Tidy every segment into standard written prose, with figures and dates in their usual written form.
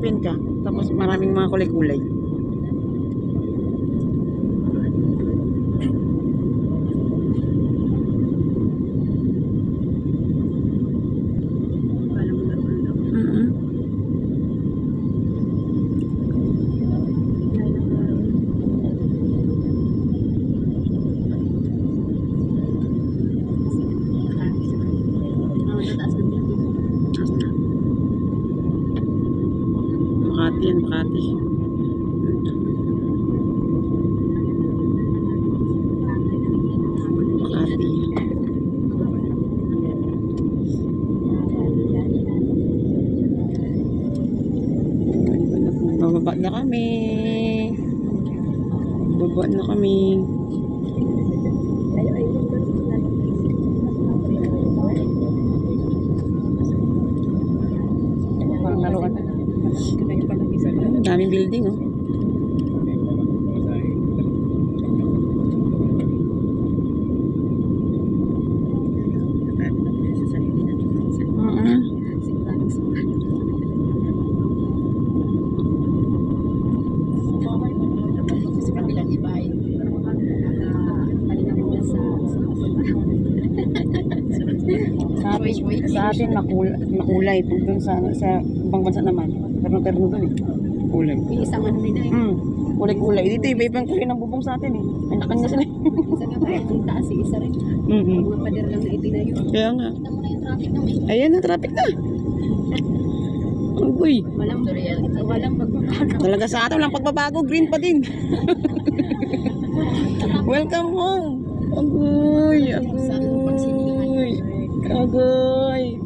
open ka. Tapos maraming mga kulay-kulay. Makati yan, Makati. Makati. Bababa na kami. Bababa na kami. Parang naluan. Daming building, oh. Sa atin makulay pag dun sa ibang bansa naman terno dun eh kulay Yung isang ano nila eh. kulay dito iba ibang kulay ng bubong sa atin eh kanya sila Isa nga kahit yung taas eh, isa rin. Mga pader lang na itinayo. kaya nga Kita mo na yung traffic na may. ayan ang traffic na uy Walang pagbabago. talaga sa atin walang pagbabago green pa din welcome home agoy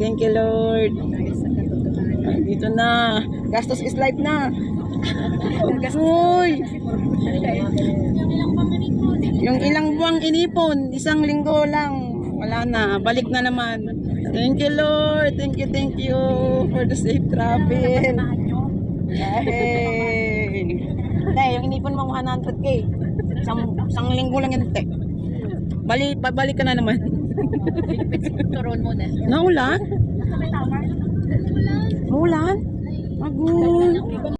thank you Lord. Dito na. Gastos is life na. Uy. Yung ilang buwang inipon, isang linggo lang. Wala na. Balik na naman. Thank you Lord. Thank you for the safe travel. Yay. Tay, yung inipon mo 100k. Isang linggo lang yan, te. Pabalik ka na naman. Turon mo na. Naulan? Maulan? Agoy.